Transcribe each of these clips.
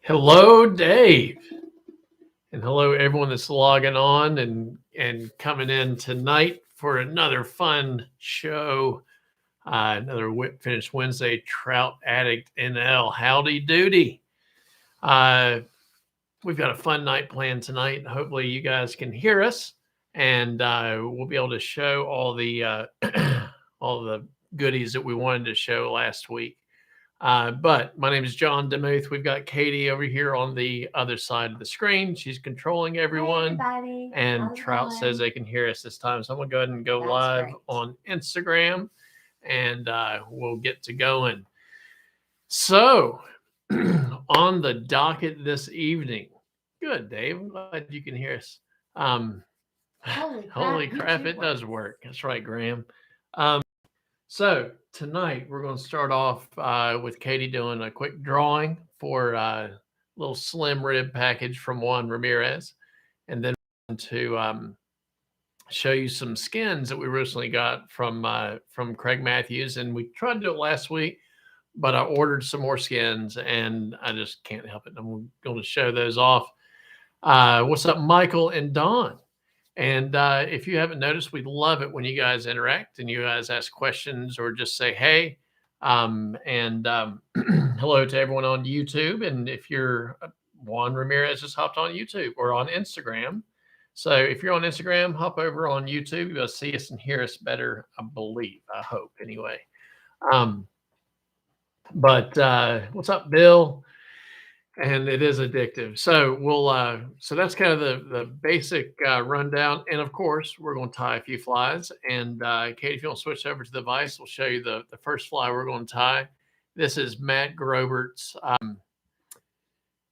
Hello, Dave. And hello, everyone that's logging on and coming in tonight for another fun show. Another Whip Finish Wednesday Trout Addict NL. Howdy doody. We've got a fun night planned tonight. Hopefully, you guys can hear us, and we'll be able to show all the all the goodies that we wanted to show last week. But my name is John Demuth. We've got Katie over here on the other side of the screen. She's controlling everyone. Hey everybody. And How's it Trout going? says they can hear us this time. So I'm going to go ahead and go That's live right. on Instagram, and we'll get to going. So on the docket this evening, good, Dave. I'm glad you can hear us. Holy crap, it does work. That's right, Graham. So tonight we're going to start off with Katie doing a quick drawing for a little slim rib package from Juan Ramirez, and then to show you some skins that we recently got from Craig Matthews. And we tried to do it last week, but I ordered some more skins, and I just can't help it. I'm going to show those off. What's up, Michael and Don? And if you haven't noticed, we love it when you guys interact and you guys ask questions or just say, hey, hello to everyone on YouTube. And if you're Juan Ramirez just hopped on YouTube or on Instagram. So if you're on Instagram, hop over on YouTube. You'll see us and hear us better, I believe, I hope anyway. But what's up, Bill? And it is addictive. So we'll so that's kind of the basic rundown. And of course, we're going to tie a few flies. And Katie, if you want to switch over to the vise, we'll show you the first fly we're going to tie. This is Matt Grobert's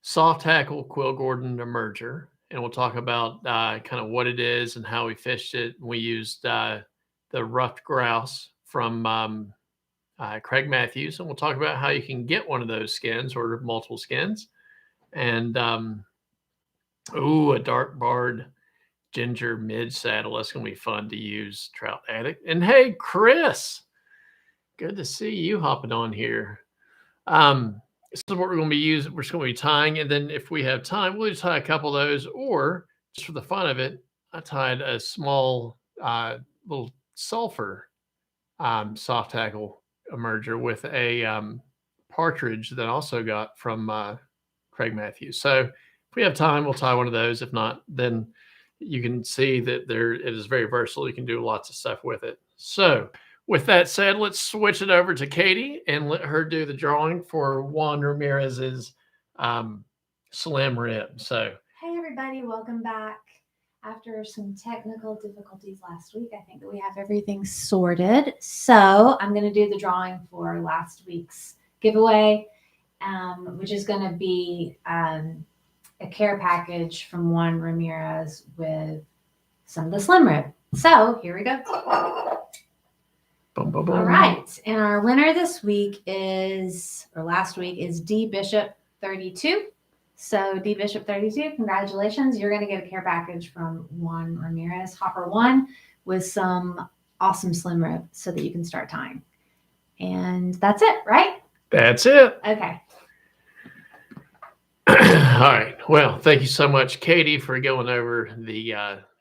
soft hackle Quill Gordon emerger. And we'll talk about kind of what it is and how we fished it. We used the Ruffed Grouse from Craig Matthews. And we'll talk about how you can get one of those skins or multiple skins. And a dark barred ginger mid saddle. That's gonna be fun to use, Trout Addict. And hey, Chris, good to see you hopping on here. This is what we're gonna be using. We're just gonna be tying, and then if we have time, we'll just tie a couple of those, or just for the fun of it, I tied a small little sulfur soft tackle emerger with a partridge that I also got from Craig Matthews. So if we have time, we'll tie one of those. If not, then you can see that it is very versatile. You can do lots of stuff with it. So with that said, let's switch it over to Katie and let her do the drawing for Juan Ramirez's slim rib. So hey everybody, welcome back. After some technical difficulties last week, I think that we have everything sorted. So I'm going to do the drawing for last week's giveaway. Which is going to be a care package from Juan Ramirez with some of the slim rib. So here we go. Boom, boom, boom. All right. And our winner this week last week is D Bishop 32. So D Bishop 32, congratulations. You're going to get a care package from Juan Ramirez, Hopper 1, with some awesome slim rib so that you can start tying. And that's it, right? That's it. Okay. All right. Well, thank you so much, Katie, for going over the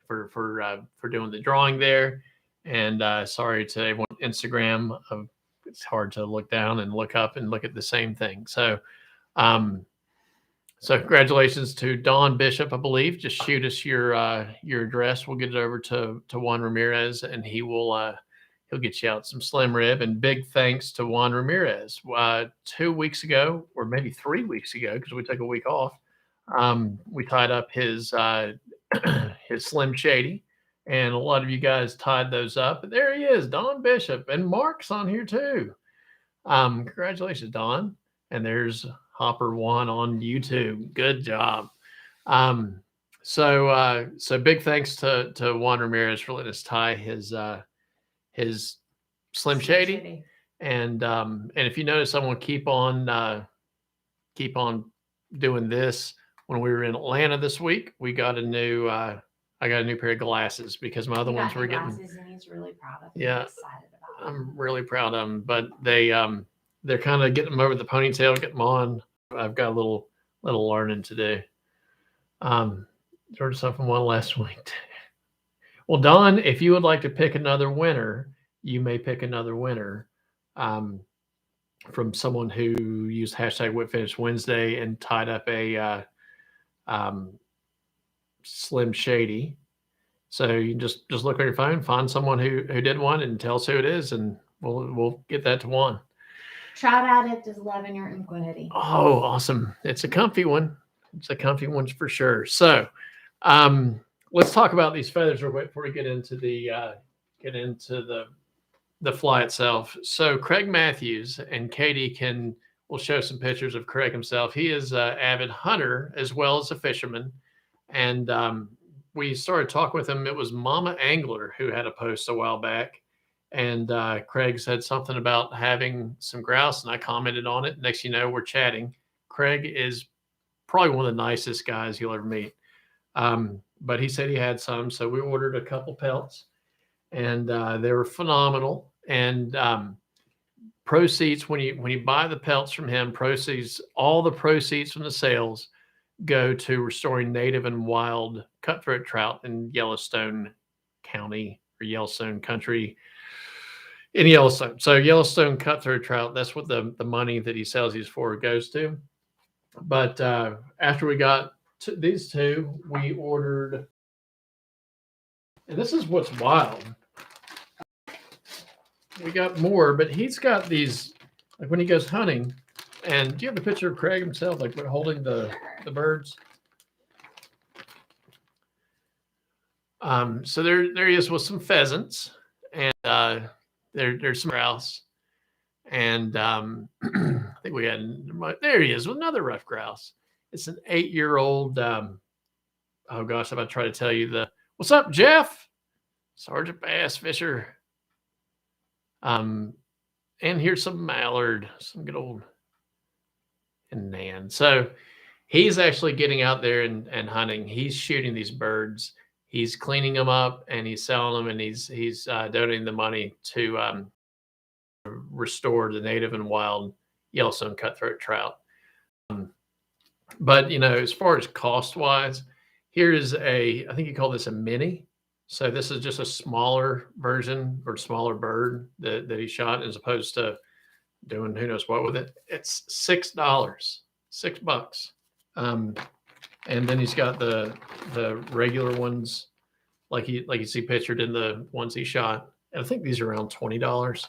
for doing the drawing there. And sorry to everyone on Instagram. It's hard to look down and look up and look at the same thing. So so congratulations to Don Bishop, I believe. Just shoot us your address. We'll get it over to Juan Ramirez, and he'll get you out some slim rib. And big thanks to Juan Ramirez. 2 weeks ago, or maybe 3 weeks ago, because we took a week off, we tied up his Slim Shady. And a lot of you guys tied those up. But there he is, Don Bishop. And Mark's on here too. Congratulations, Don. And there's Hopper 1 on YouTube. Good job. So big thanks to Juan Ramirez for letting us tie his Slim Shady. And if you notice, I'm going to keep on doing this. When we were in Atlanta this week, we got a new I got a new pair of glasses because my other ones were getting. And he's really proud of them. Yeah, Excited about them. I'm really proud of them, but they're kind of getting them over the ponytail, getting them on. I've got a little little learning to do. Learned something one last week. Well, Don, if you would like to pick another winner, you may pick another winner from someone who used hashtag Whip Finish Wednesday and tied up a Slim Shady. So you can just look on your phone, find someone who did one, and tell us who it is, and we'll get that to one. Trout Addict is loving your Umqua hoodie. Oh, awesome! It's a comfy one. It's a comfy one for sure. So, let's talk about these feathers real quick before we get into the fly itself. So Craig Matthews and Katie will show some pictures of Craig himself. He is an avid hunter as well as a fisherman, and we started talking with him. It was Mama Angler who had a post a while back, and Craig said something about having some grouse, and I commented on it. Next, we're chatting. Craig is probably one of the nicest guys you'll ever meet. But he said he had some, so we ordered a couple pelts, and they were phenomenal. And proceeds, when you buy the pelts from him, all the proceeds from the sales go to restoring native and wild cutthroat trout in Yellowstone County or Yellowstone Country in Yellowstone. So Yellowstone cutthroat trout, that's what the money that he sells these for goes to. But after we got these two, we ordered, and this is what's wild. We got more, but he's got these, like when he goes hunting. And do you have the picture of Craig himself, like holding the birds? So there he is with some pheasants, and there's some grouse, and I think we had, there he is with another ruffed grouse. It's an 8-year-old. Oh gosh, I'm about to try to tell you what's up, Jeff? Sergeant Bass Fisher. And here's some mallard, some good old and Nan. So he's actually getting out there and hunting. He's shooting these birds. He's cleaning them up and he's selling them, and he's donating the money to restore the native and wild Yellowstone cutthroat trout. But as far as cost wise, here is I think you call this a mini. So this is just a smaller version or smaller bird that he shot, as opposed to doing who knows what with it. It's $6, $6. And then he's got the regular ones, like you see pictured in the ones he shot. And I think these are around $20.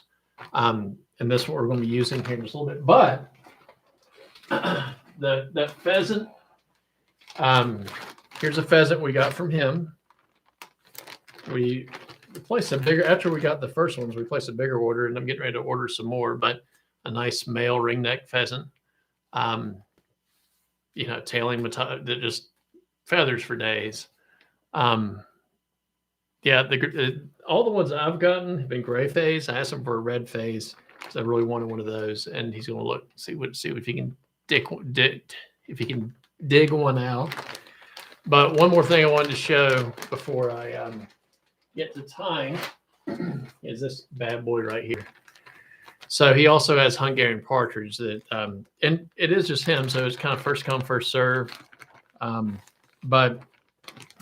And this one we're going to be using here in just a little bit. But that pheasant, here's a pheasant we got from him. We placed after we got the first ones, we placed a bigger order, and I'm getting ready to order some more, but a nice male ringneck pheasant, tailing that just feathers for days. All the ones I've gotten have been gray phase. I asked him for a red phase because I really wanted one of those, and he's going to see if he can dig one out. But one more thing I wanted to show before I get to tying is this bad boy right here. So he also has Hungarian partridge that, and it is just him, so it's kind of first come, first serve. But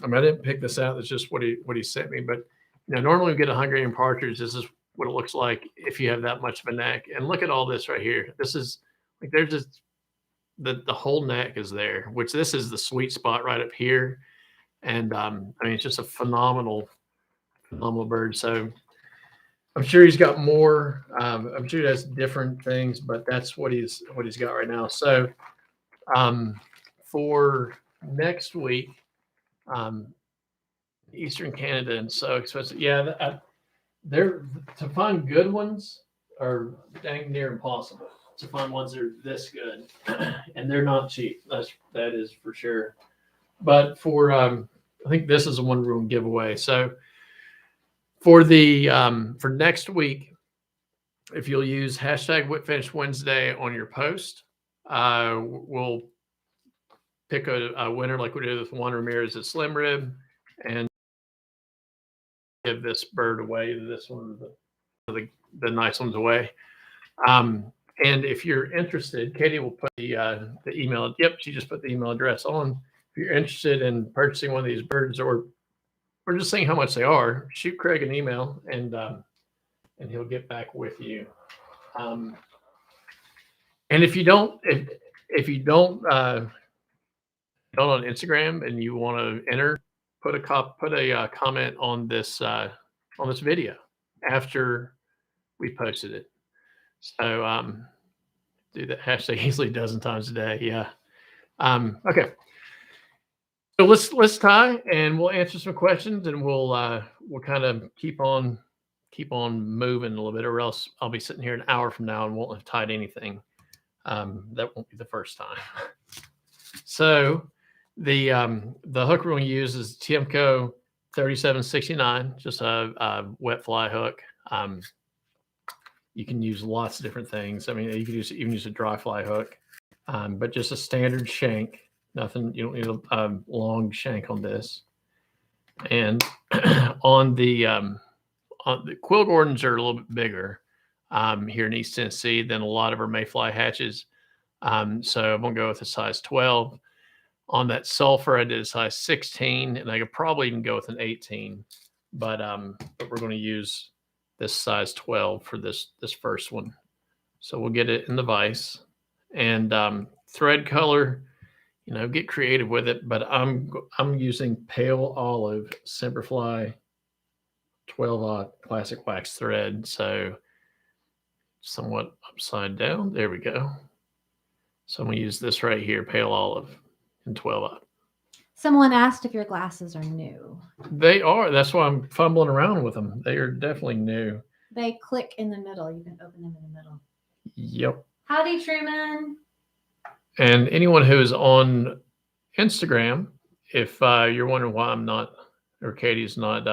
I didn't pick this out. It's just what he sent me. But normally we get a Hungarian partridge. This is what it looks like if you have that much of a neck. And look at all this right here. This is like there's just the whole neck is there, which this is the sweet spot right up here. And it's just a phenomenal bird. So I'm sure he's got more. I'm sure he has different things, but that's what he's got right now. So for next week, Eastern Canada and so expensive. Yeah, they're to find good ones are dang near impossible. To find ones that are this good, and they're not cheap. That is for sure. But for I think this is the one we're going to give away. So for for next week, if you'll use hashtag Whip Finish Wednesday on your post, we'll pick a winner like we did with Juan Ramirez at Slim Rib, and give this bird away. This one, the nice ones away. And if you're interested, Katie will put the email. Yep, she just put the email address on. If you're interested in purchasing one of these birds, or just seeing how much they are, shoot Craig an email, and he'll get back with you. And if you don't, if you don't on Instagram and you want to enter, put a comment on this video after we posted it. So do that hashtag easily a dozen times a day. Yeah. Okay. So let's tie, and we'll answer some questions, and we'll kind of keep on moving a little bit, or else I'll be sitting here an hour from now and won't have tied anything. That won't be the first time. So the hook we're going to use is Tiemco 3769, just a wet fly hook. You can use lots of different things. I mean, you could even use a dry fly hook, but just a standard shank. Nothing. You don't need a long shank on this. And on the Quill Gordons are a little bit bigger here in East Tennessee than a lot of our mayfly hatches. So I'm gonna go with a size 12. On that sulfur, I did a size 16, and I could probably even go with an 18, but we're going to use this size 12 for this first one. So we'll get it in the vise, and thread color, get creative with it. But I'm using pale olive Semperfli 12/0 classic wax thread, so somewhat upside down. There we go. So I'm going to use this right here, pale olive in 12/0. Someone asked if your glasses are new. They are. That's why I'm fumbling around with them. They are definitely new. They click in the middle. You can open them in the middle. Yep. Howdy, Truman. And anyone who is on Instagram, if you're wondering why I'm not, or Katie's not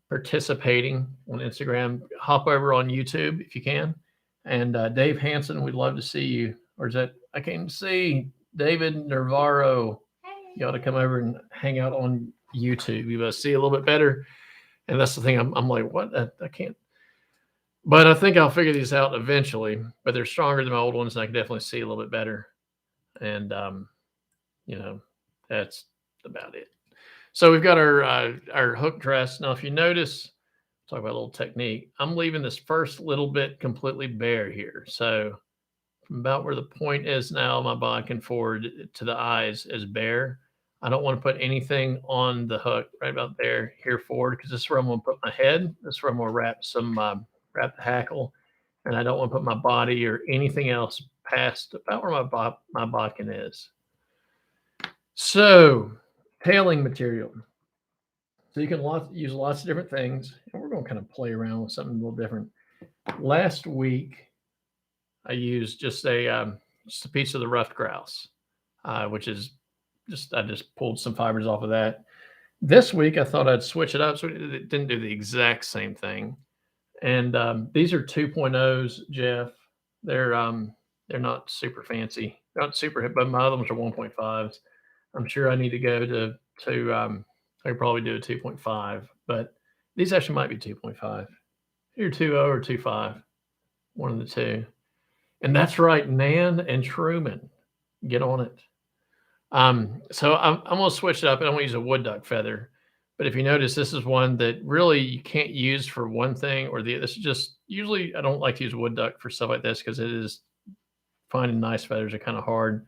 participating on Instagram, hop over on YouTube if you can. And Dave Hansen, we'd love to see you. Or is that, I can't see, David Nervaro. Hey. You ought to come over and hang out on YouTube. You must see a little bit better. And that's the thing. I'm like, what? I can't. But I think I'll figure these out eventually. But they're stronger than my old ones, and I can definitely see a little bit better. And that's about it. So we've got our hook dress. Now, if you notice, talk about a little technique. I'm leaving this first little bit completely bare here. So from about where the point is now, my bodkin forward to the eyes is bare. I don't want to put anything on the hook right about there here forward, because this is where I'm going to put my head. This is where I'm going to wrap the hackle, and I don't want to put my body or anything else past about where my bodkin is. So tailing material. So you can use lots of different things, and we're going to kind of play around with something a little different. Last week, I used just a piece of the Ruffed Grouse, which is I just pulled some fibers off of that. This week, I thought I'd switch it up, so it didn't do the exact same thing. And these are 2.0s, Jeff. They're not super fancy. They're not super hip, but my other ones are 1.5s. I'm sure I need to go to I could probably do a 2.5, but these actually might be 2.5. Either 2.0 or 2.5, one of the two. And that's right, Nan and Truman, get on it. So I'm going to switch it up, and I'm going to use a wood duck feather. But if you notice, this is one that really you can't use for one thing or the other. This is just, usually I don't like to use wood duck for stuff like this, because it is, finding nice feathers are kind of hard.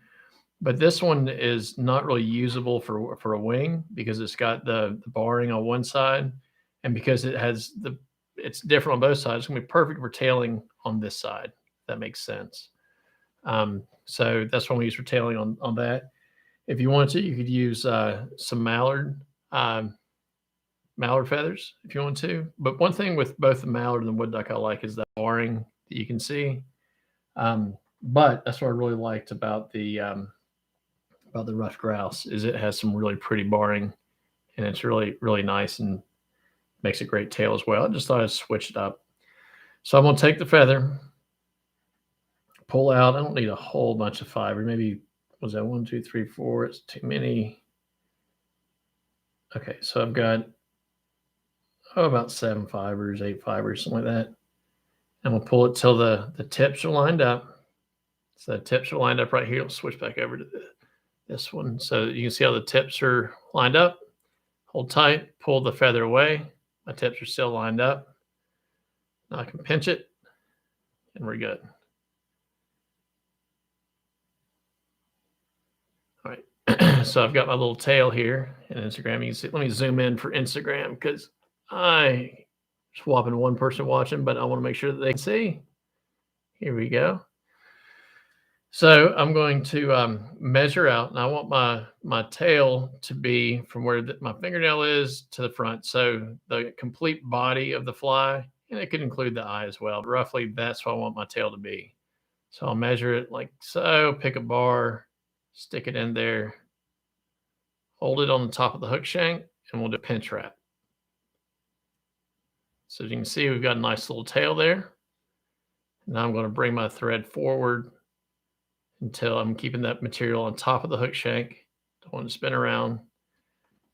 But this one is not really usable for a wing, because it's got the barring on one side, and because it's different on both sides. It's going to be perfect for tailing on this side, if that makes sense. So that's what we use for tailing on that. If you want to, you could use some mallard feathers if you want to. But one thing with both the mallard and the wood duck I like is the barring that you can see. But that's what I really liked about the Ruffed Grouse, is it has some really pretty barring, and it's really, really nice and makes a great tail as well. I just thought I'd switch it up. So I'm going to take the feather, pull out. I don't need a whole bunch of fiber. Maybe, was that 1, 2, 3, 4? It's too many. Okay, so I've got about 7 fibers, 8 fibers, something like that. I'm going to pull it till the tips are lined up. So the tips are lined up right here. I'll switch back over to this one. So you can see how the tips are lined up. Hold tight, pull the feather away. My tips are still lined up. Now I can pinch it, and we're good. All right. So I've got my little tail here in Instagram. You can see, let me zoom in for Instagram because I swapping one person watching, but I want to make sure that they can see. Here we go. So I'm going to measure out, and I want my tail to be from where my fingernail is to the front. So the complete body of the fly, and it could include the eye as well. But roughly, that's what I want my tail to be. So I'll measure it like so, pick a bar, stick it in there, hold it on the top of the hook shank, and we'll do a pinch wrap. So as you can see, we've got a nice little tail there. Now I'm going to bring my thread forward until I'm keeping that material on top of the hook shank. Don't want to spin around.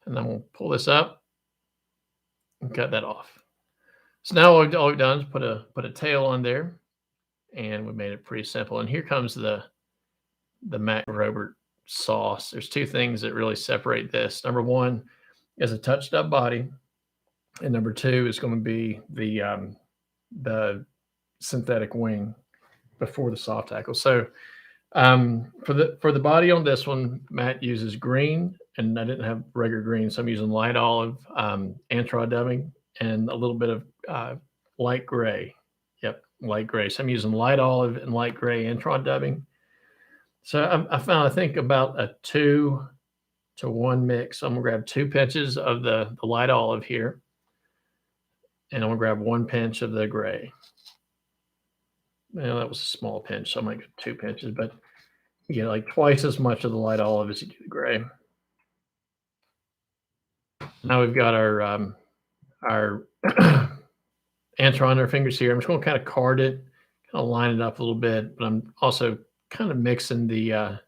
And then we'll pull this up and cut that off. So now all we've done is put a tail on there, and we made it pretty simple. And here comes the Matt Grobert sauce. There's two things that really separate this. Number one is a touch stub body, and number two is going to be the synthetic wing before the soft tackle. So for the body on this one, Matt uses green, and I didn't have regular green, so I'm using light olive, anthro dubbing, and a little bit of light gray. Yep, light gray. So I'm using light olive and light gray anthro dubbing. So I found, I think, about a 2-to-1 mix. So I'm gonna grab 2 pinches of the light olive here, and I'm gonna grab 1 pinch of the gray. Well, that was a small pinch, so I might get 2 pinches, but you get like twice as much of the light olive as you do the gray. Now we've got our anthro on our fingers here. I'm just going to kind of card it, kind of line it up a little bit, but I'm also kind of mixing the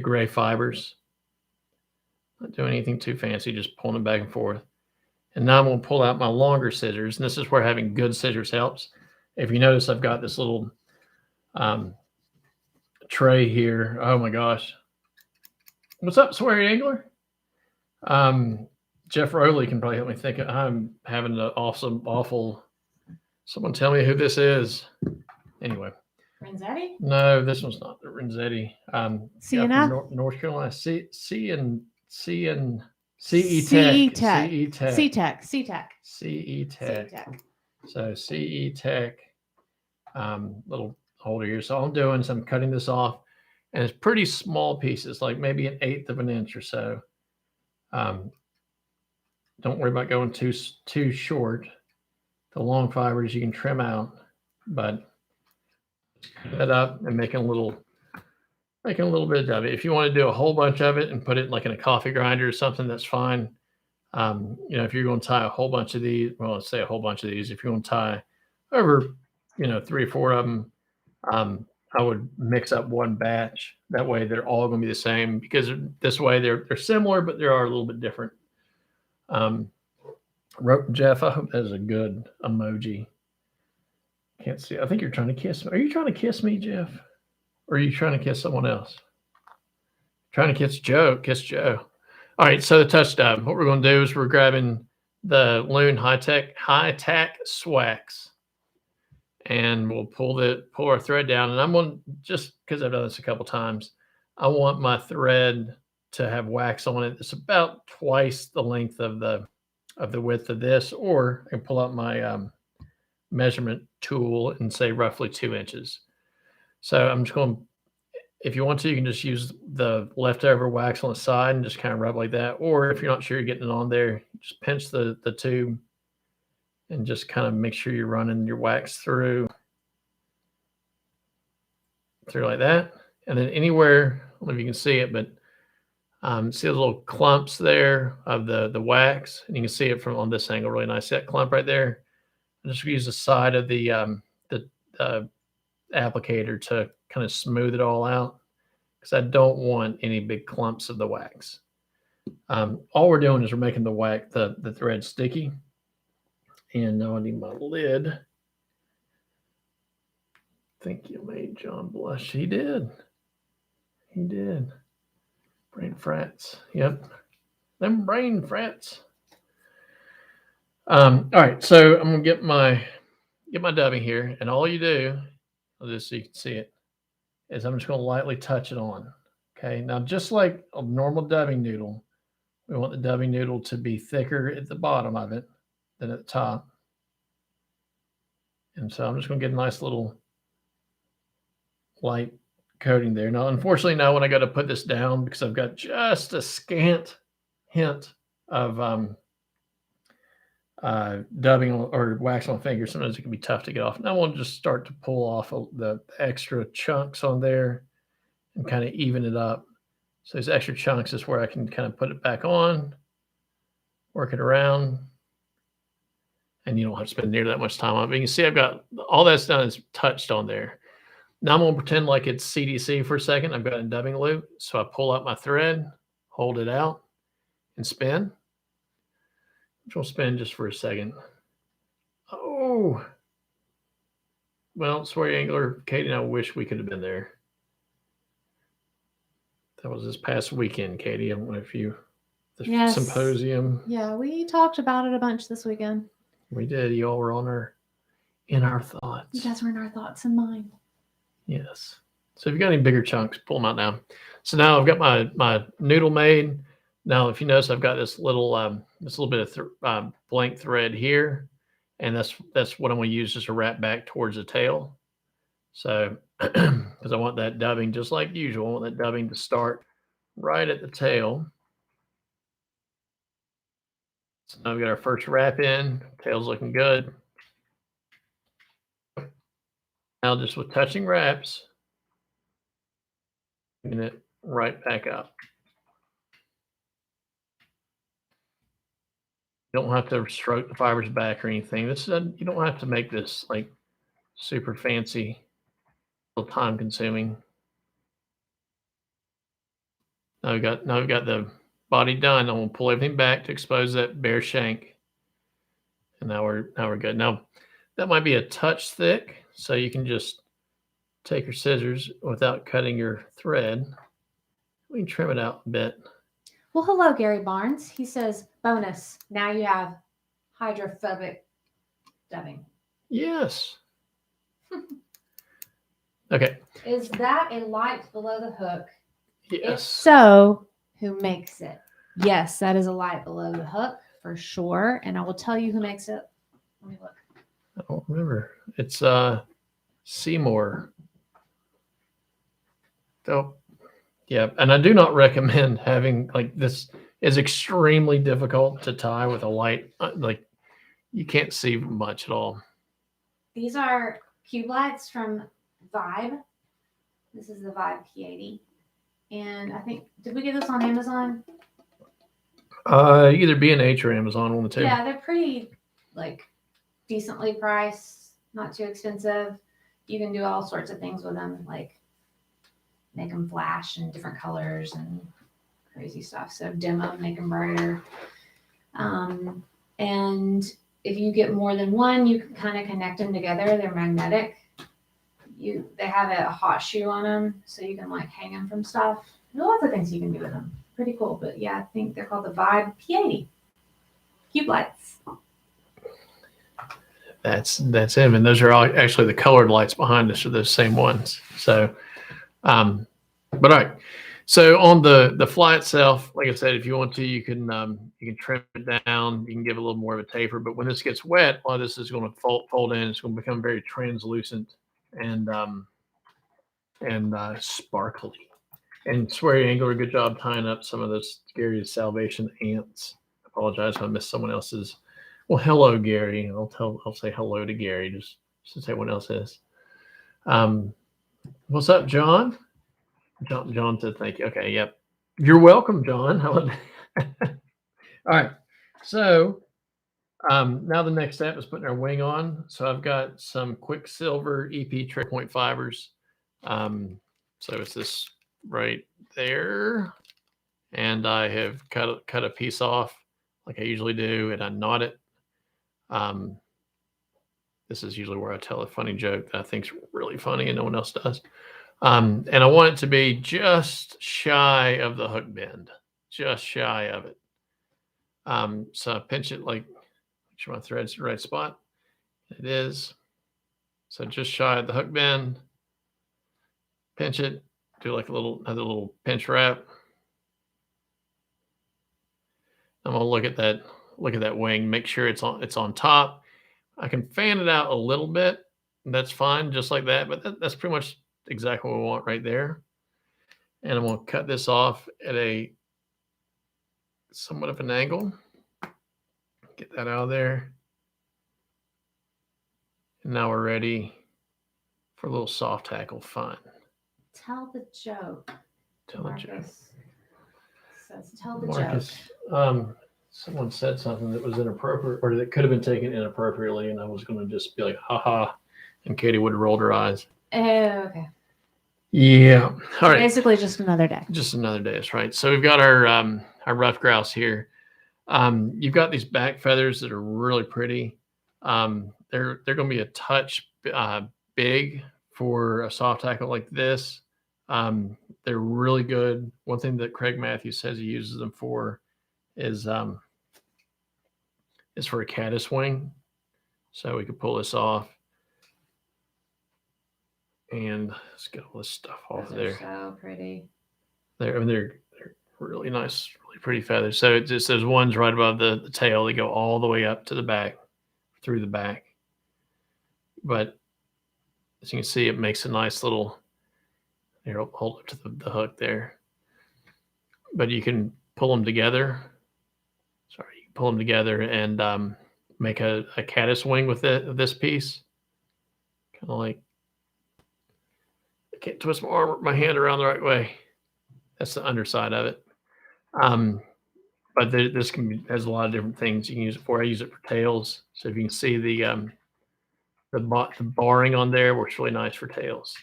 gray fibers. Not doing anything too fancy, just pulling them back and forth. And now I'm going to pull out my longer scissors, and this is where having good scissors helps. If you notice, I've got this little tray here. Oh my gosh. What's up, Sweary Angler? Jeff Rowley can probably help me think. I'm having an awful. Someone tell me who this is. Anyway. Renzetti? No, this one's not the Renzetti. CNF? North Carolina. CE Tech. CE Tech. So CE Tech, little holder here. So all I'm doing is I'm cutting this off, and it's pretty small pieces, like maybe 1/8 of an inch or so. Don't worry about going too short. The long fibers you can trim out, but cut that up and making a little bit of it. If you want to do a whole bunch of it and put it like in a coffee grinder or something, that's fine. If you're going to tie a whole bunch of these, well, let's say a whole bunch of these, if you're going to tie over, 3 or 4 of them, I would mix up one batch. That way they're all going to be the same, because this way they're similar, but they are a little bit different. Jeff, I hope that is a good emoji. Can't see. I think you're trying to kiss me. Are you trying to kiss me, Jeff? Or are you trying to kiss someone else? Trying to kiss Joe. Kiss Joe. All right, so the touch dub. What we're going to do is we're grabbing the Loon High Tack Swax, and we'll pull our thread down. And I'm going to, just because I've done this a couple times, I want my thread to have wax on it. It's about twice the length of the width of this, or I can pull out my measurement tool and say roughly 2 inches. So I'm just going to, if you want to, you can just use the leftover wax on the side and just kind of rub like that. Or if you're not sure you're getting it on there, just pinch the tube and just kind of make sure you're running your wax through like that. And then anywhere, I don't know if you can see it, but see the little clumps there of the wax, and you can see it from on this angle really nice. See that clump right there? I just use the side of the applicator to kind of smooth it all out, because I don't want any big clumps of the wax. All we're doing is we're making the thread sticky. And now I need my lid. think you made John blush. He did. He did. Brain frats. Yep. Them brain frats. All right. So I'm gonna get my dubbing here, and all you do, I'll just so you can see it, is I'm just gonna lightly touch it on. Okay. Now, just like a normal dubbing noodle, we want the dubbing noodle to be thicker at the bottom of it than at the top. And so I'm just going to get a nice little light coating there. Now, unfortunately, now when I got to put this down, because I've got just a scant hint of dubbing or wax on fingers, sometimes it can be tough to get off. Now I want to just start to pull off the extra chunks on there and kind of even it up. So these extra chunks is where I can kind of put it back on, work it around, and you don't have to spend near that much time on it. But you can see I've got all that's done is touched on there. Now I'm going to pretend like it's CDC for a second. I've got a dubbing loop. So I pull out my thread, hold it out, and spin. Which will spin just for a second. Oh. Well, Sweary Angler, Katie and I wish we could have been there. That was this past weekend, Katie. I don't know if you, the symposium. Yeah, we talked about it a bunch this weekend. We did. You all were in our thoughts. You guys were in our thoughts and mind. Yes. So if you got any bigger chunks, pull them out now. So now I've got my noodle made. Now, if you notice, I've got this little bit of blank thread here, and that's what I'm going to use just to wrap back towards the tail. So, because I want that dubbing just like usual, I want that dubbing to start right at the tail. So now we've got our first wrap in. Tail's looking good. Now, just with touching wraps, bringing it right back up. You don't have to stroke the fibers back or anything. This you don't have to make this like super fancy, time consuming. Now we've got the body done. I'm gonna pull everything back to expose that bare shank. And now we're good. Now that might be a touch thick, so you can just take your scissors without cutting your thread. We can trim it out a bit. Well, hello, Gary Barnes. He says, bonus, now you have hydrophobic dubbing. Yes. Okay. Is that a light below the hook? Yes. If so, who makes it? Yes, that is a light below the hook for sure. And I will tell you who makes it. Let me look. I don't remember. It's Seymour. Oh, yeah. And I do not recommend having this is extremely difficult to tie with a light. You can't see much at all. These are cube lights from Vibe. This is the Vibe P80. And I think, did we get this on Amazon? Either B&H or Amazon, one of the two. Yeah, they're pretty decently priced, not too expensive. You can do all sorts of things with them, like make them flash in different colors and crazy stuff. So dim them, make them brighter. And if you get more than one, you can kind of connect them together. They're magnetic. They have a hot shoe on them, so you can hang them from stuff. There's lots of things you can do with them. Pretty cool. But yeah, I think they're called the Vibe P80. Cube lights. That's him, and those are all actually the colored lights behind us are those same ones. So, but all right. So on the fly itself, like I said, if you want to, you can trim it down. You can give it a little more of a taper. But when this gets wet, a lot of this is going to fold in. It's going to become very translucent and sparkly. And Sweary Angler, good job tying up some of those Gary's Salvation ants. I apologize if I missed someone else's. Well, hello, Gary. I'll say hello to Gary just since everyone else is. What's up, John? John said thank you. Okay, yep. You're welcome, John. All right. So now the next step is putting our wing on. So I've got some Quicksilver EP tray point fibers. So it's this right there. And I have cut a piece off like I usually do, and I knot it. This is usually where I tell a funny joke that I think's really funny and no one else does. And I want it to be just shy of the hook bend, just shy of it. So I pinch it like, make sure my thread's the right spot. It is. So just shy of the hook bend. Pinch it. Do like another little pinch wrap. I'm gonna look at that wing. Make sure it's on top. I can fan it out a little bit. That's fine, just like that. But that's pretty much exactly what we want right there. And I'm gonna cut this off at a somewhat of an angle. Get that out of there. And now we're ready for a little soft hackle fun. Tell the joke. Tell the joke. Says, tell the Marcus, joke. Someone said something that was inappropriate or that could have been taken inappropriately, and I was going to just be like, haha, and Katie would have rolled her eyes. Oh, okay. Yeah. All right. Basically just another day. Just another day. That's right. So we've got our ruffed grouse here. You've got these back feathers that are really pretty. They're going to be a touch big for a soft hackle like this. They're really good. One thing that Craig Matthews says he uses them for is for a caddis wing. So we could pull this off. And let's get all this stuff off there. So pretty. They're really nice, really pretty feathers. So it's just those ones right above the tail. They go all the way up to the back, through the back. But as you can see, it makes a nice little. Here, I'll hold up to the hook there. But you can pull them together. Sorry, you can pull them together and make a caddis wing with this piece. Kind of like, I can't twist my hand around the right way. That's the underside of it. But this has a lot of different things you can use it for. I use it for tails. So if you can see the barring on there works really nice for tails.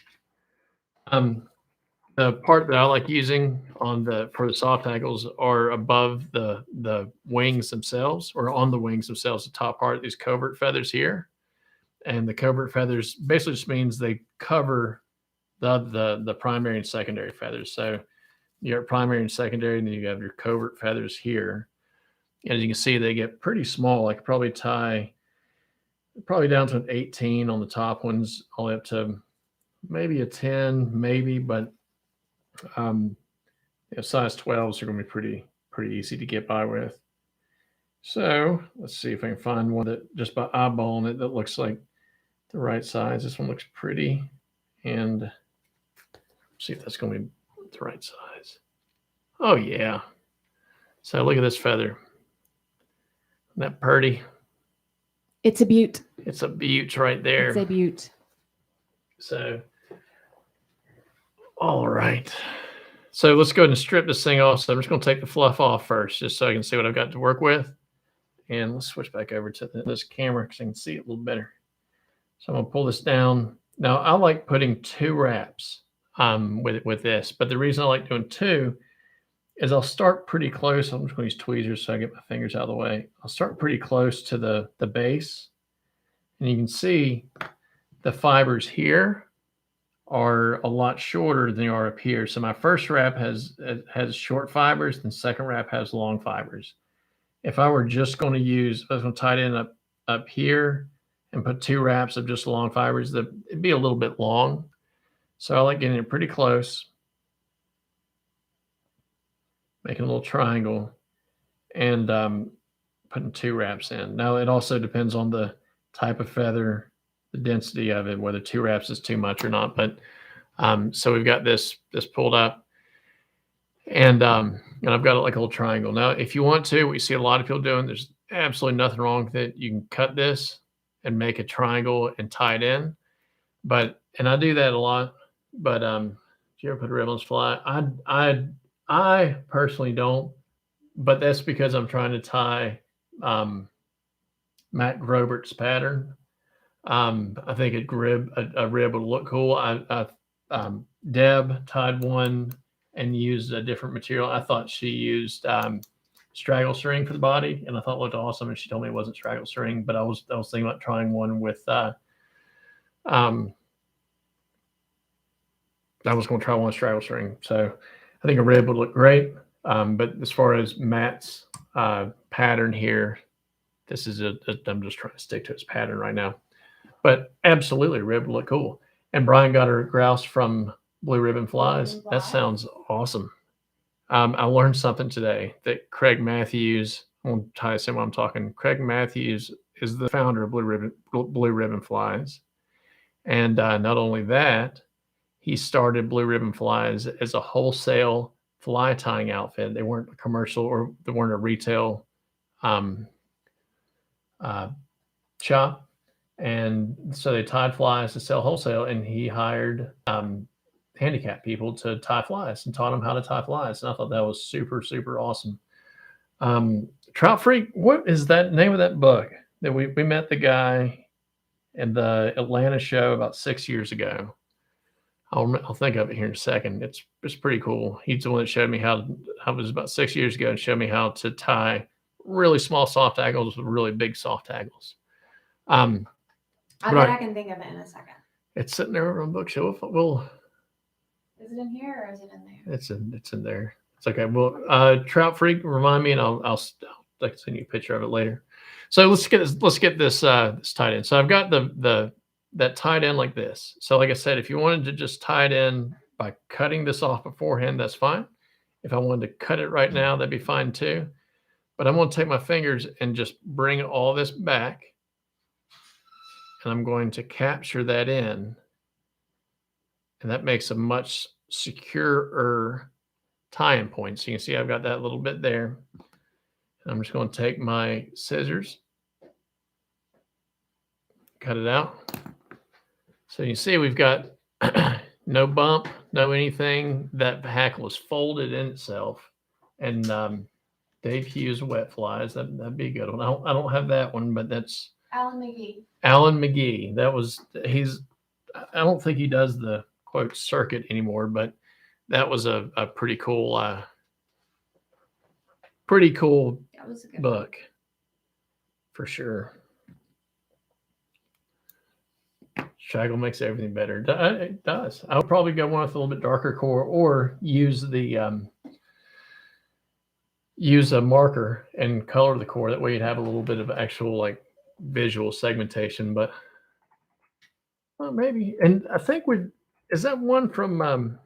The part that I like using for the soft hackles are above the wings themselves, or on the wings themselves, the top part, these covert feathers here. And the covert feathers basically just means they cover the primary and secondary feathers. So you have primary and secondary, and then you have your covert feathers here. And as you can see, they get pretty small. I could probably tie down to an 18 on the top ones, all the way up to maybe a 10, maybe, but size 12s are going to be pretty easy to get by with. So let's see if I can find one that just by eyeballing it that looks like the right size. This one looks pretty, and see if that's going to be the right size. Oh yeah. So look at this feather. Isn't that pretty? It's a beaut. It's a beaut right there. It's a beaut. So, all right. So let's go ahead and strip this thing off. So I'm just going to take the fluff off first, just so I can see what I've got to work with. And let's switch back over to this camera because I can see it a little better. So I'm going to pull this down. Now, I like putting 2 wraps with this, but the reason I like doing 2 is I'll start pretty close. I'm just going to use tweezers so I get my fingers out of the way. I'll start pretty close to the base, and you can see the fibers here are a lot shorter than they are up here. So my first wrap has short fibers, and the second wrap has long fibers. If I were just going to use, I was going to tie it in up here and put 2 wraps of just long fibers, it'd be a little bit long. So I like getting it pretty close, making a little triangle, and putting 2 wraps in. Now it also depends on the type of feather, the density of it, whether 2 wraps is too much or not. But so we've got this pulled up, and I've got it like a little triangle. Now, if you want to, what you see a lot of people doing, there's absolutely nothing wrong with it. You can cut this and make a triangle and tie it in. And I do that a lot. But do you ever put a ribbons fly? I personally don't, but that's because I'm trying to tie Matt Grobert's pattern. I think a rib would look cool. Deb tied one and used a different material. I thought she used straggle string for the body, and I thought it looked awesome. And she told me it wasn't straggle string, but I was thinking about trying one with. I was going to try one with straggle string, so I think a red would look great. But as far as Matt's pattern here, this is I'm just trying to stick to his pattern right now. But absolutely, red would look cool. And Brian got her grouse from Blue Ribbon Flies. That sounds awesome. I learned something today that Craig Matthews, I want to tie us in while I'm talking. Craig Matthews is the founder of Blue Ribbon Flies. And not only that, he started Blue Ribbon Flies as a wholesale fly tying outfit. They weren't a commercial or they weren't a retail shop. And so they tied flies to sell wholesale, and he hired handicapped people to tie flies and taught them how to tie flies. And I thought that was super, super awesome. Trout Freak, what is that name of that book that we met the guy in the Atlanta show about 6 years ago? I'll think of it here in a second. It's pretty cool. He's the one that showed me how. I was about 6 years ago and showed me how to tie really small soft tackles with really big soft tackles. I bet I can think of it in a second. It's sitting there on bookshelf. Is it in here or is it in there? It's in there. It's okay. Well, Trout Freak, remind me, and I'll send you a picture of it later. So let's get this tied in. So I've got that tied in like this. So like I said, if you wanted to just tie it in by cutting this off beforehand, that's fine. If I wanted to cut it right now, that'd be fine too. But I'm going to take my fingers and just bring all this back, and I'm going to capture that in. And that makes a much securer tie-in point. So you can see I've got that little bit there. And I'm just going to take my scissors, cut it out. So you see we've got no bump, no anything. That hackle is folded in itself. And Dave Hughes wet flies. That'd be a good one. I don't have that one, but that's Alan McGee. Alan McGee. I don't think he does the quote circuit anymore, but that was a pretty cool book for sure. Straggle makes everything better. It does. I would probably go one with a little bit darker core, or use a marker and color the core. That way you'd have a little bit of actual like visual segmentation. But maybe. And I think is that one from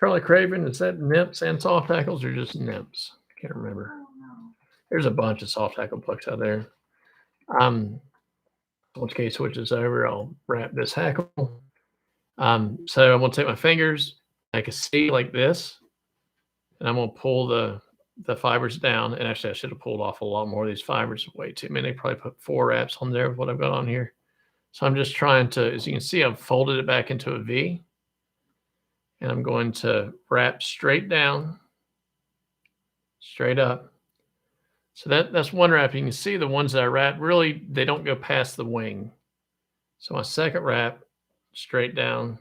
Charlie Craven? Is that nymphs and soft tackles, or just nymphs? I can't remember. I don't know. There's a bunch of soft tackle books out there. Once Kate switches over, I'll wrap this hackle. So I'm going to take my fingers, make a C like this, and I'm going to pull the fibers down. And actually, I should have pulled off a lot more of these fibers. Way too many. Probably put 4 wraps on there with what I've got on here. So I'm just trying to, as you can see, I've folded it back into a V. And I'm going to wrap straight down, straight up. So that's one wrap. You can see the ones that I wrap, really, they don't go past the wing. So my second wrap, straight down.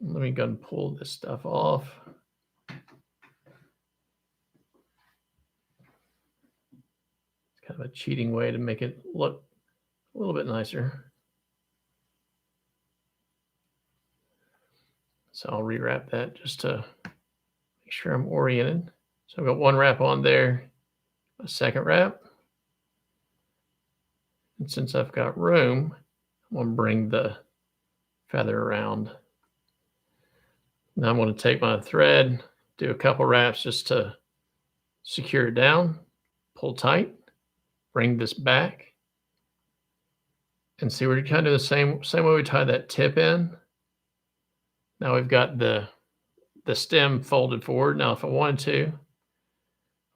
Let me go and pull this stuff off. It's kind of a cheating way to make it look a little bit nicer. So I'll rewrap that just to make sure I'm oriented. So I've got one wrap on there, a second wrap. And since I've got room, I'm going to bring the feather around. Now I'm going to take my thread, do a couple wraps just to secure it down, pull tight, bring this back. And see, we're kind of the same way we tie that tip in. Now we've got the stem folded forward. Now if I wanted to,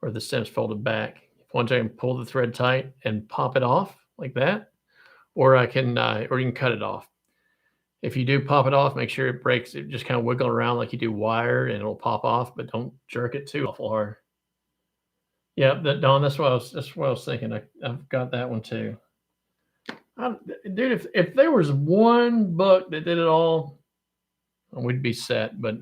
or the stem's folded back, if I want to, I can pull the thread tight and pop it off like that, or I can, or you can cut it off. If you do pop it off, make sure it breaks. It just kind of wiggle around like you do wire, and it'll pop off, but don't jerk it too awful hard. Yeah, Don, that's what I was thinking. I've got that one too. Dude, if there was one book that did it all, we'd be set. But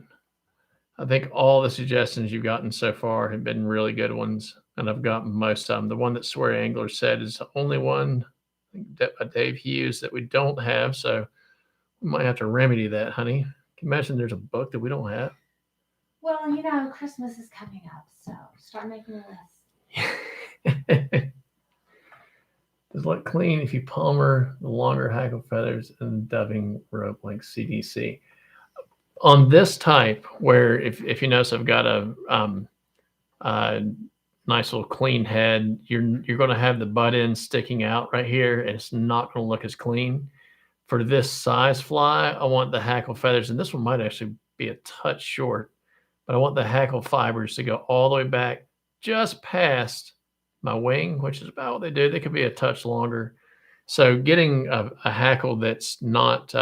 I think all the suggestions you've gotten so far have been really good ones, and I've gotten most of them. The one that Swear Angler said is the only one, I think Dave Hughes, that we don't have, so we might have to remedy that, honey. Can you imagine there's a book that we don't have? Well, Christmas is coming up, so start making a list. Does look clean if you palmer the longer hackle feathers and dubbing rope like CDC. On this type, where if you notice, I've got a nice little clean head. You're going to have the butt end sticking out right here, and it's not going to look as clean. For this size fly, I want the hackle feathers, and this one might actually be a touch short, but I want the hackle fibers to go all the way back just past my wing, which is about what they do. They could be a touch longer. So getting a hackle that's not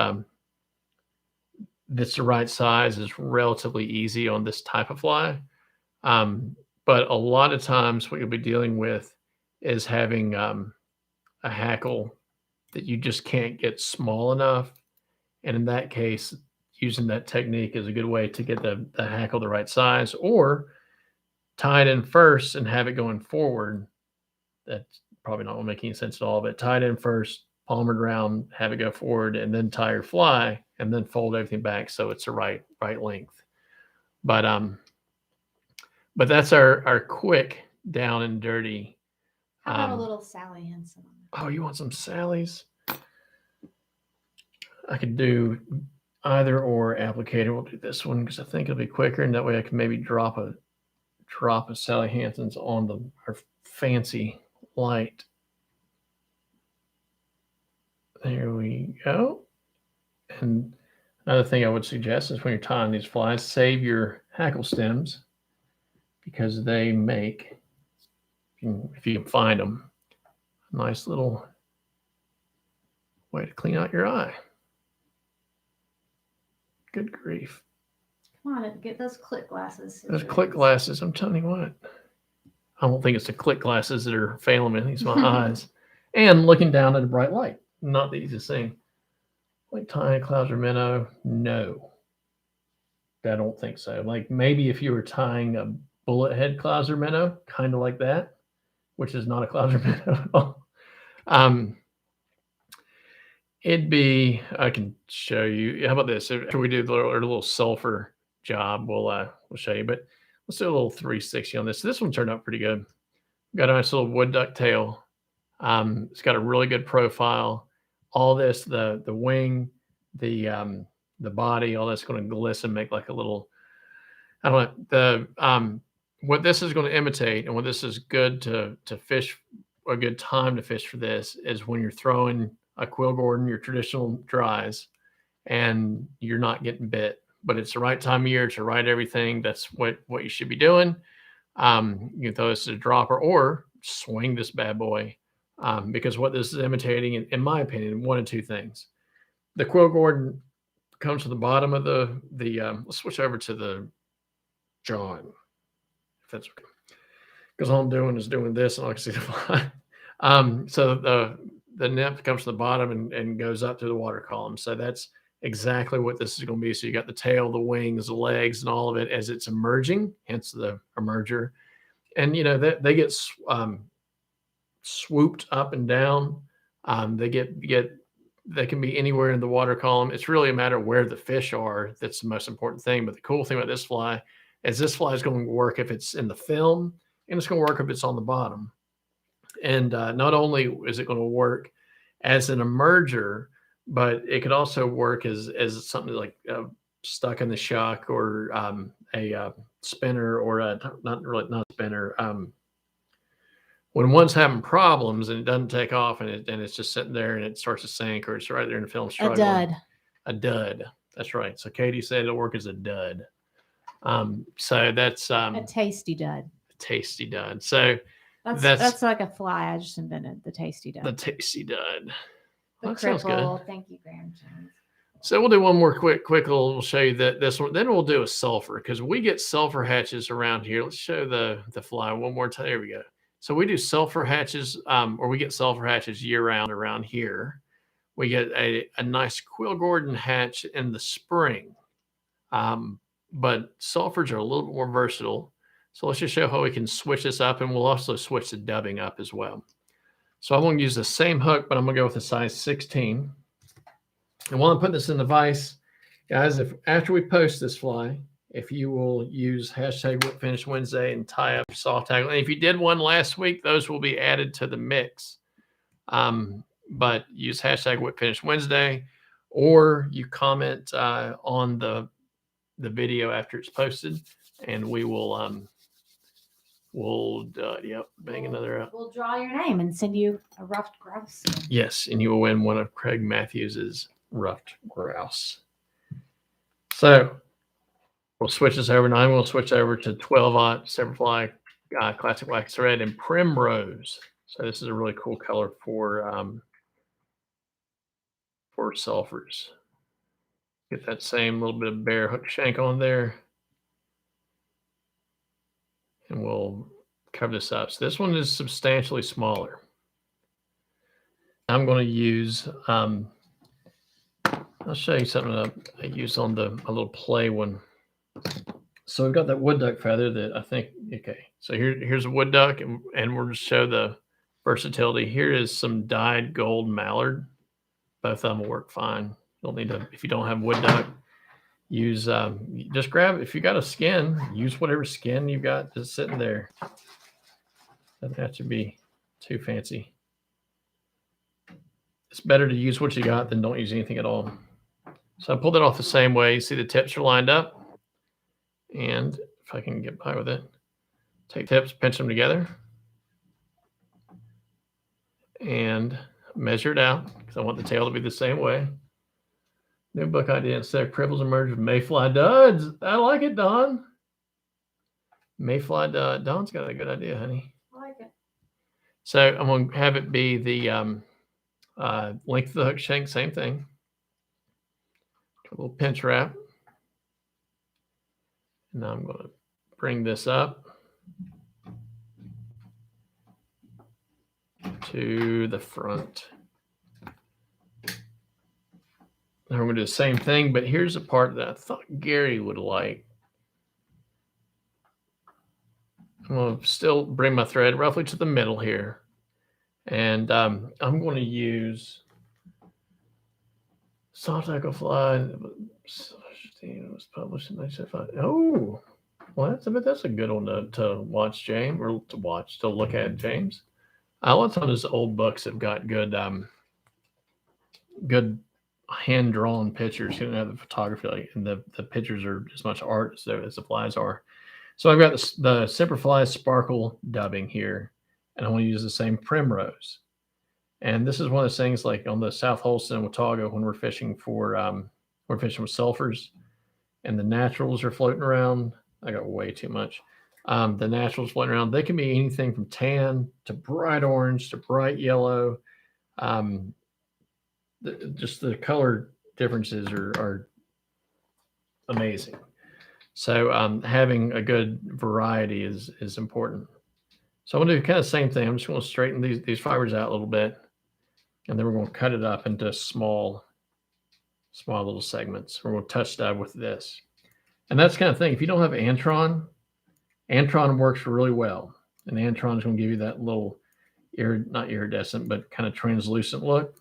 that's the right size is relatively easy on this type of fly. But a lot of times what you'll be dealing with is having a hackle that you just can't get small enough. And in that case, using that technique is a good way to get the hackle the right size, or tie it in first and have it going forward. That's probably not going to make any sense at all, but tie it in first, palm it around, have it go forward, and then tie your fly, and then fold everything back so it's the right length. But that's our quick down and dirty. How about a little Sally Henson? Oh, you want some Sally's? I could do either or applicator. We'll do this one because I think it'll be quicker, and that way I can maybe drop a Sally Hansen's on our fancy light. There we go. And another thing I would suggest is when you're tying these flies, save your hackle stems because they make, if you can find them, a nice little way to clean out your eye. Good grief. Come on, get those click glasses. Those click glasses, I'm telling you what. I don't think it's the click glasses that are failing me. It's my eyes. And looking down at a bright light. Not the easiest thing. Like tying a Clouser minnow? No. I don't think so. Like maybe if you were tying a bullet head Clouser minnow, kind of like that, which is not a Clouser minnow at all. It'd be, I can show you. How about this? After we do the little sulfur job, we'll show you. But let's do a little 360 on this. This one turned out pretty good. Got a nice little wood duck tail. It's got a really good profile. All this, the wing, the body, all that's going to glisten, make like a little. I don't know. What this is going to imitate, and what this is good to fish, a good time to fish for this is when you're throwing a Quill Gordon, your traditional dries, and you're not getting bit. But it's the right time of year to ride everything. That's what you should be doing. You can throw this as a dropper or swing this bad boy, because what this is imitating, in my opinion, one of two things. The Quill Gordon comes to the bottom of the let's switch over to the John, if that's okay. Because all I'm doing is doing this, and I can see the fly. So the nymph comes to the bottom and goes up through the water column. So that's exactly what this is going to be. So you got the tail, the wings, the legs, and all of it as it's emerging, hence the emerger. And they get swooped up and down. They can be anywhere in the water column. It's really a matter of where the fish are. That's the most important thing. But the cool thing about this fly is going to work if it's in the film, and it's going to work if it's on the bottom. And not only is it going to work as an emerger, but it could also work as something like stuck in the shuck, or a spinner, or not a spinner. When one's having problems and it doesn't take off, and it's just sitting there and it starts to sink, or it's right there in the film struggling. A dud. That's right. So Katie said it'll work as a dud. So that's a tasty dud. A tasty dud. So that's like a fly. I just invented the tasty dud. The tasty dud. The cripple. Thank you, Graham Jones. So we'll do one more quick little. We'll show you this one. Then we'll do a sulfur, because we get sulfur hatches around here. Let's show the fly one more time. There we go. So we do sulfur hatches, or we get sulfur hatches year round around here. We get a nice Quill Gordon hatch in the spring. but sulfurs are a little more versatile. So let's just show how we can switch this up, and we'll also switch the dubbing up as well. So I'm going to use the same hook, but I'm going to go with a size 16. And while I'm putting this in the vise, guys, if after we post this fly, if you will use hashtag Whip Finish Wednesday and tie up soft tackle, and if you did one last week, those will be added to the mix. But use hashtag Whip Finish Wednesday, or you comment on the video after it's posted, and we will bang another up. We'll draw your name and send you a ruffed grouse. Yes, and you will win one of Craig Matthews's ruffed grouse. So we'll switch this over. Now we'll switch over to 12-aught Silverfly Classic Wax Thread and Primrose. So this is a really cool color for sulfurs. Get that same little bit of bare hook shank on there. And we'll cover this up. So this one is substantially smaller. I'm going to use, I'll show you something that I used on a little play one. So we've got that wood duck feather that I think, okay. So here's a wood duck, and we'll just show the versatility. Here is some dyed gold mallard. Both of them will work fine. You'll need to, if you don't have wood duck, use, just grab, if you got a skin, use whatever skin you've got just sitting there. Doesn't have to be too fancy. It's better to use what you got than don't use anything at all. So I pulled it off the same way. You see the tips are lined up. And if I can get by with it, take tips, pinch them together, and measure it out because I want the tail to be the same way. New book idea instead of cribbles and merge with mayfly duds. I like it, Don. Mayfly dud. Don's got a good idea, honey. I like it. So I'm going to have it be the length of the hook shank, same thing. A little pinch wrap. And now I'm going to bring this up to the front. Now we're going to do the same thing, but here's a part that I thought Gary would like. I'm going to still bring my thread roughly to the middle here. And I'm going to use Soft Tackle Fly. It was published in 1975. Oh, well, that's a good one to watch, James, or to look at, James. A lot of times those old books have got good good hand-drawn pictures. You don't have the photography, and the pictures are as much art as the flies are. So I've got the Silverfly Sparkle dubbing here, and I want to use the same Primrose. And this is one of those things like on the South Holston and Watauga when we're fishing with sulfurs, and the naturals are floating around. I got way too much. The naturals floating around, they can be anything from tan to bright orange to bright yellow. Just the color differences are amazing. So having a good variety is important. So I'm going to do kind of the same thing. I'm just going to straighten these fibers out a little bit, and then we're going to cut it up into small little segments. We're going to touch dub with this. And that's the kind of thing. If you don't have Antron works really well. And Antron is going to give you that little, not iridescent, but kind of translucent look.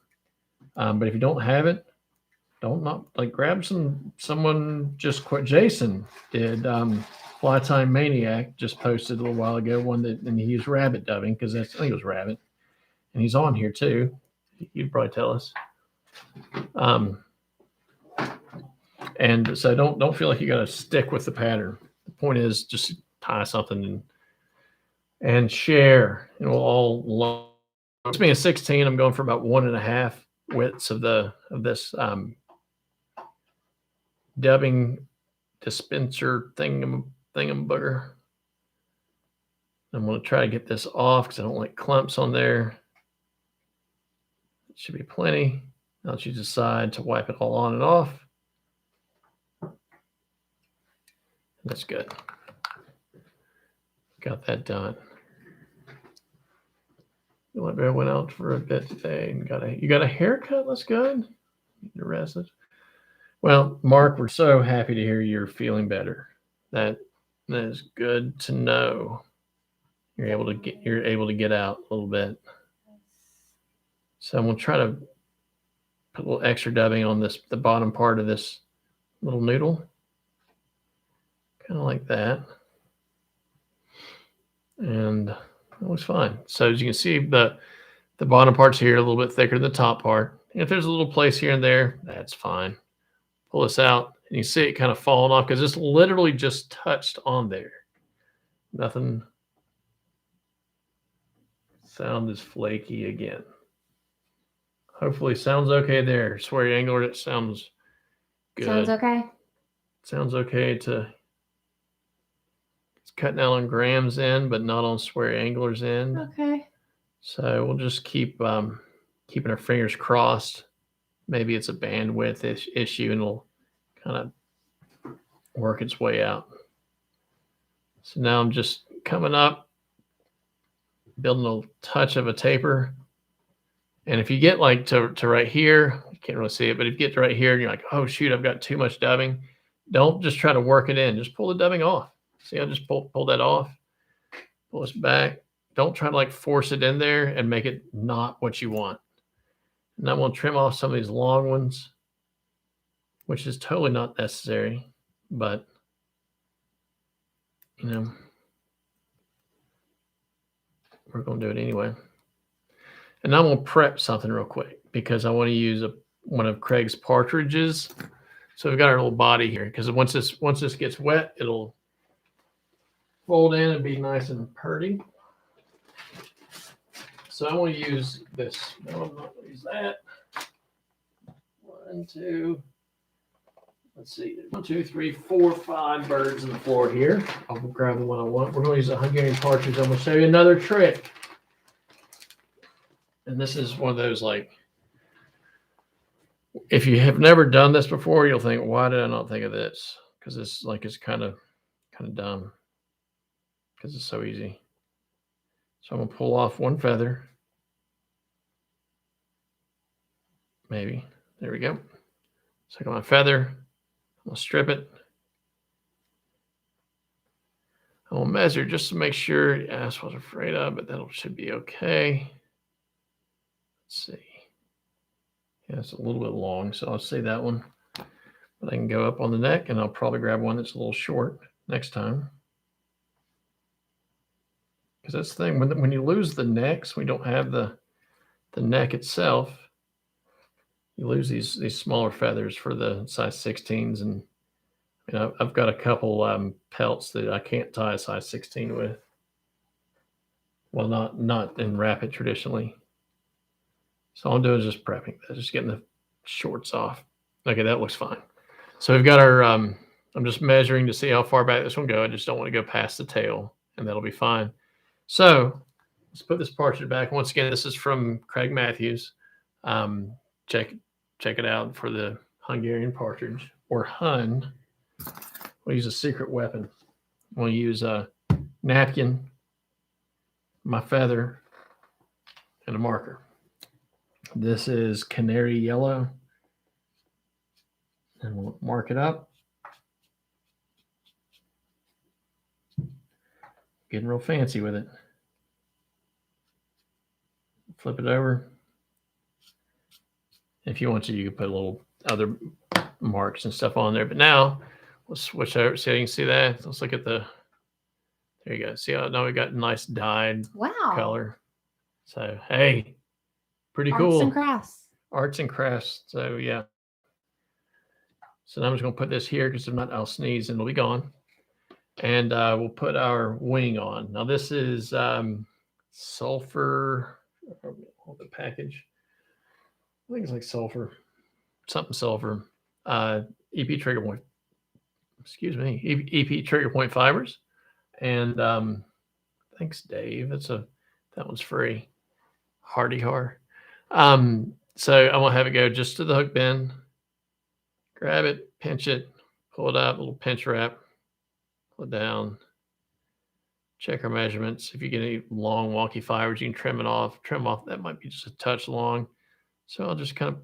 But if you don't have it, grab someone just quit. Jason did Fly Time Maniac just posted a little while ago and he used rabbit dubbing because I think it was rabbit, and he's on here too. You'd probably tell us. And so don't feel like you got to stick with the pattern. The point is just tie something and share. It will all long. It's being a 16. I'm going for about 1.5 widths of this dubbing dispenser thingamabooger. I'm going to try to get this off because I don't like clumps on there. It should be plenty. Now that you decide to wipe it all on and off. That's good. Got that done. You went out for a bit today and you got a haircut. That's good. You're rested. Well, Mark, we're so happy to hear you're feeling better. That is good to know. You're able to get out a little bit. So I'm gonna try to put a little extra dubbing on the bottom part of this little noodle, kind of like that, and it looks fine. So as you can see, the bottom part's here a little bit thicker than the top part. And if there's a little place here and there, that's fine. Pull this out, and you see it kind of falling off because it's literally just touched on there. Nothing. Sound is flaky again. Hopefully, sounds okay there. Swear angler, it sounds good. Sounds okay. Sounds okay to. It's cutting out on Graham's end, but not on Swear Angler's end. Okay. So we'll just keep keeping our fingers crossed. Maybe it's a bandwidth issue, and it'll kind of work its way out. So now I'm just coming up, building a touch of a taper. And if you get like to right here, you can't really see it, but if you get to right here and you're like, oh shoot, I've got too much dubbing, don't just try to work it in. Just pull the dubbing off. See, I just pull that off, pull this back. Don't try to like force it in there and make it not what you want. And I'm going to trim off some of these long ones, which is totally not necessary, but you know, we're going to do it anyway. And I'm going to prep something real quick because I want to use one of Craig's partridges. So we've got our little body here because once this gets wet, it'll fold in and be nice and purty. So I want to use this. No, I'm not going to use that. 1, 2. Let's see. 1, 2, 3, 4, 5 birds on the floor here. I'll grab the one I want. We're going to use a Hungarian partridge. I'm going to show you another trick. And this is one of those, like, if you have never done this before, you'll think, why did I not think of this? Because it's kind of dumb because it's so easy. So I'm going to pull off one feather. Maybe. There we go. So I got my feather. I'm going to strip it. I'm going to measure just to make sure. Yeah, that's what I was afraid of, but that should be okay. Let's see. Yeah, it's a little bit long, so I'll say that one. But I can go up on the neck, and I'll probably grab one that's a little short next time. Because that's the thing. When you lose the necks, we don't have the neck itself. You lose these smaller feathers for the size 16s, and you know, I've got a couple pelts that I can't tie a size 16 with. Well, not in rapid traditionally. So all I'm doing is just prepping, just getting the shorts off. Okay, that looks fine. So we've got our. I'm just measuring to see how far back this one go. I just don't want to go past the tail, and that'll be fine. So let's put this partridge back. Once again, this is from Craig Matthews. Check it out for the Hungarian partridge or Hun. We'll use a secret weapon. We'll use a napkin, my feather, and a marker. This is canary yellow. And we'll mark it up. Getting real fancy with it. Flip it over. If you want to, you can put a little other marks and stuff on there. But now let's switch over so you can see that. Let's look at there you go. See how now we got nice dyed color. So hey, pretty cool. Arts and crafts. Arts and crafts. So yeah. So now I'm just gonna put this here because if not, I'll sneeze and it'll be gone. And we'll put our wing on. Now this is sulfur. Hold the package. I think it's like sulfur, something sulfur. EP trigger point. Excuse me. EP trigger point fibers. And thanks, Dave. That one's free. Hardy har. So I'm gonna have it go just to the hook bend. Grab it, pinch it, pull it up, a little pinch wrap, pull it down. Check our measurements. If you get any long, wonky fibers, you can trim it off. Trim off. That might be just a touch long. So I'll just kind of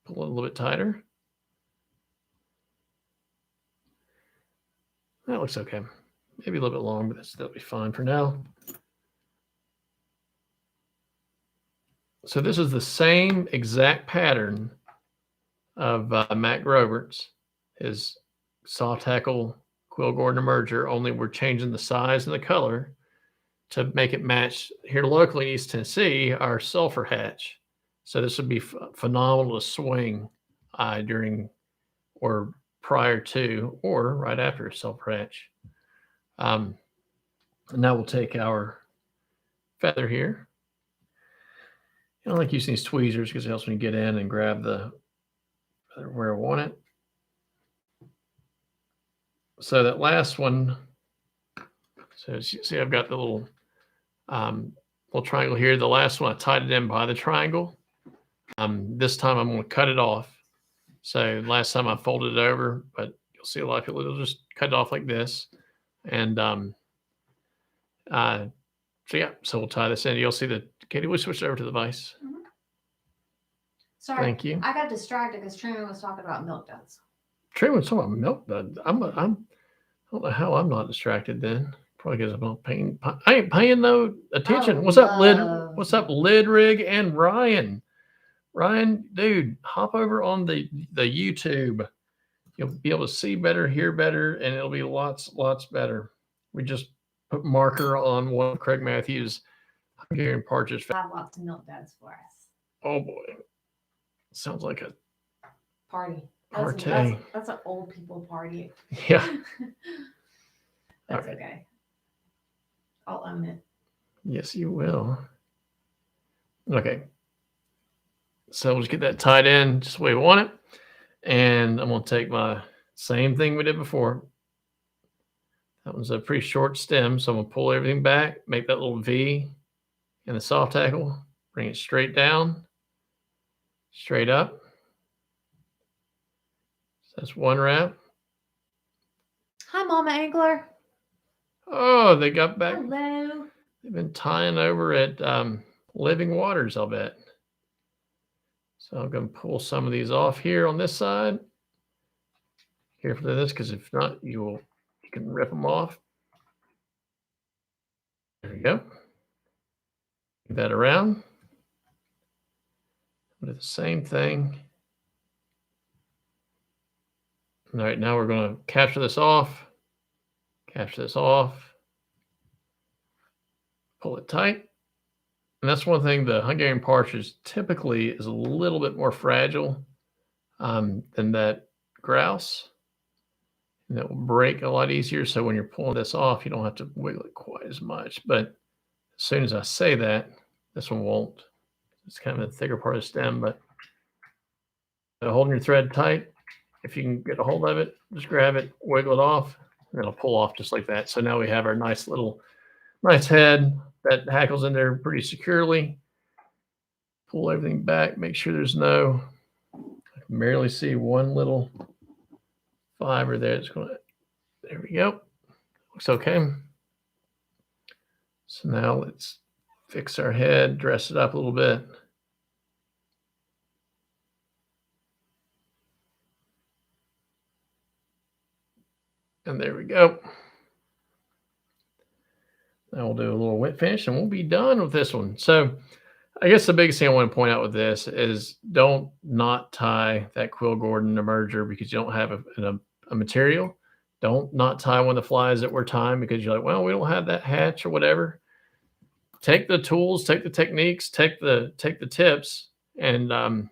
pull it a little bit tighter. That looks okay. Maybe a little bit long, but that'll be fine for now. So this is the same exact pattern of Matt Grobert's, his soft hackle Quill Gordon emerger, only we're changing the size and the color to make it match here locally in East Tennessee, our sulfur hatch. So this would be phenomenal to swing during or prior to or right after sulfur hatch. And now we'll take our feather here. I like using these tweezers because it helps me get in and grab the feather where I want it. So that last one, so as you see, I've got the little triangle here. The last one, I tied it in by the triangle. This time I'm going to cut it off. So last time I folded it over, but you'll see a lot of people will just cut it off like this. And so yeah, so we'll tie this in. You'll see that, Katie, we switched over to the vise. Mm-hmm. Sorry. Thank you. I got distracted because Truman was talking about milk duds. Truman was talking about milk dud. I don't know how I'm not distracted then. Probably because I'm not paying. I ain't paying no attention. What's up, Lid Rig and Ryan? Ryan, dude, hop over on the YouTube. You'll be able to see better, hear better, and it'll be lots better. We just put marker on one of Craig Matthews' Hungarian partridge. Have lots of milk duds for us. Oh boy, sounds like a party. Party. That's an old people party. Yeah. That's right. Okay. I'll own it. Yes, you will. Okay. So we'll just get that tied in just the way we want it. And I'm going to take my same thing we did before. That one's a pretty short stem. So I'm going to pull everything back, make that little V in the soft tackle, bring it straight down, straight up. So that's one wrap. Hi, Mama Angler. Oh, they got back. Hello. They've been tying over at Living Waters, I'll bet. So I'm going to pull some of these off here on this side. Careful of this, because if not, you can rip them off. There we go. Move that around. Do the same thing. All right, now we're going to capture this off. Capture this off. Pull it tight. And that's one thing, the Hungarian partridge typically is a little bit more fragile than that grouse. And it will break a lot easier. So when you're pulling this off, you don't have to wiggle it quite as much. But as soon as I say that, this one won't. It's kind of a thicker part of the stem, but holding your thread tight, if you can get a hold of it, just grab it, wiggle it off, and it'll pull off just like that. So now we have our nice head that hackles in there pretty securely. Pull everything back, make sure there's no, I can barely see one little fiber there. It's going to, there we go. Looks okay. So now let's fix our head, dress it up a little bit. And there we go. Now we'll do a little wet finish and we'll be done with this one. So I guess the biggest thing I want to point out with this is don't not tie that Quill Gordon emerger because you don't have a material. Don't not tie one of the flies that we're tying because you're like, well, we don't have that hatch or whatever. Take the tools, take the techniques, take the tips, and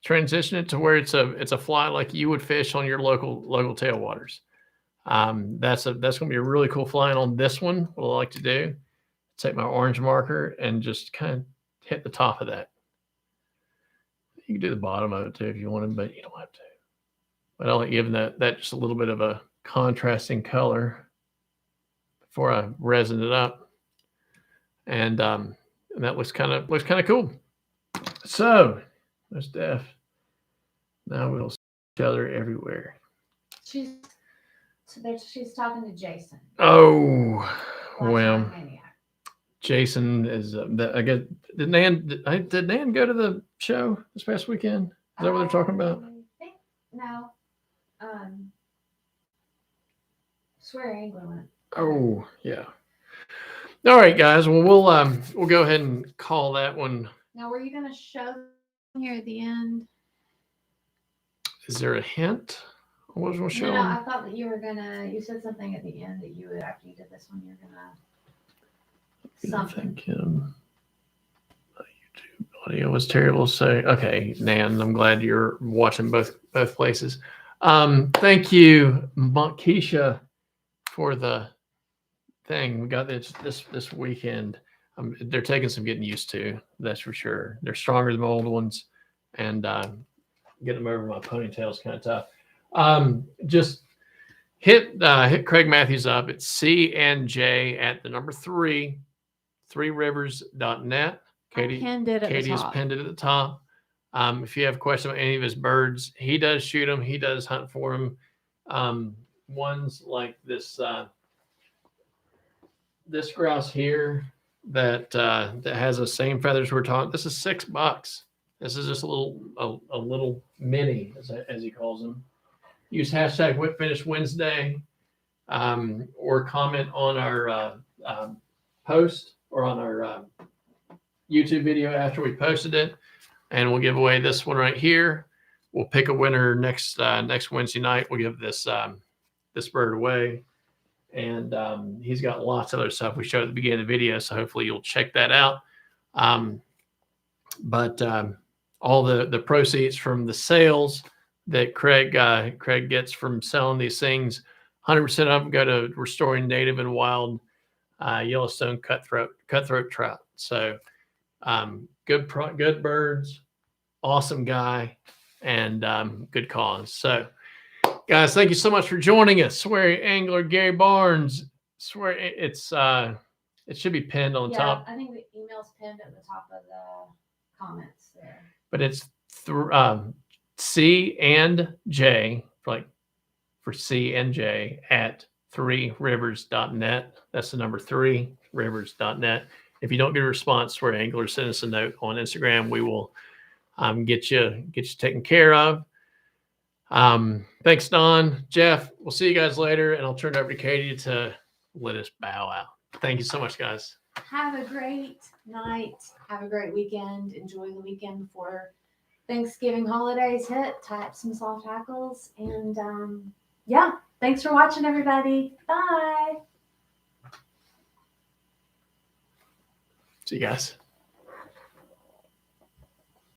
transition it to where it's a fly like you would fish on your local tailwaters. That's going to be a really cool fly. And on this one, what I like to do, take my orange marker and just kind of hit the top of that. You can do the bottom of it too if you wanted, but you don't have to. But I like giving that just a little bit of a contrasting color before I resin it up. And that looks kind of cool. So there's Steph. Now we'll see each other everywhere. She's talking to Jason. Oh, well, Jason is. I guess did Nan go to the show this past weekend? Is that what they're talking about? No. Swear angler went. Oh, yeah. All right, guys. Well, we'll go ahead and call that one. Now, were you going to show here at the end? Is there a hint? What was we showing? No, I thought that you were gonna. You said something at the end that you would, after you did this one, you're gonna something. Thinking, YouTube audio was terrible. So okay, Nan, I'm glad you're watching both places. Thank you, Keisha, for the thing. We got this weekend. They're taking some getting used to. That's for sure. They're stronger than the old ones, and getting them over my ponytail is kind of tough. Just hit Craig Matthews up at CNJ at the number 3rivers.net. Katie's pinned it at the top. If you have questions about any of his birds, he does shoot them. He does hunt for them. Ones like this this grouse here that has the same feathers we're talking. This is $6. This is just a little mini, as he calls them. Use hashtag Whip Finish Wednesday, or comment on our post or on our YouTube video after we posted it, and we'll give away this one right here. We'll pick a winner next Wednesday night. We'll give this this bird away, and he's got lots of other stuff we showed at the beginning of the video, so hopefully you'll check that out. But all the proceeds from the sales that Craig gets from selling these things, 100% of them go to restoring native and wild Yellowstone cutthroat trout. So good birds, awesome guy, and good cause. So guys, thank you so much for joining us. Sweary Angler Gary Barnes. Swear it should be pinned on the top. I think the email's pinned at the top of the comments there. But it's C and J, like for C and J, at 3rivers.net. That's the number 3rivers.net. If you don't get a response for Angler, send us a note on Instagram. We will get you taken care of. Thanks, Don. Jeff, we'll see you guys later, and I'll turn it over to Katie to let us bow out. Thank you so much, guys. Have a great night. Have a great weekend. Enjoy the weekend before Thanksgiving holidays hit. Tie up some soft hackles. And yeah, thanks for watching, everybody. Bye. See you guys.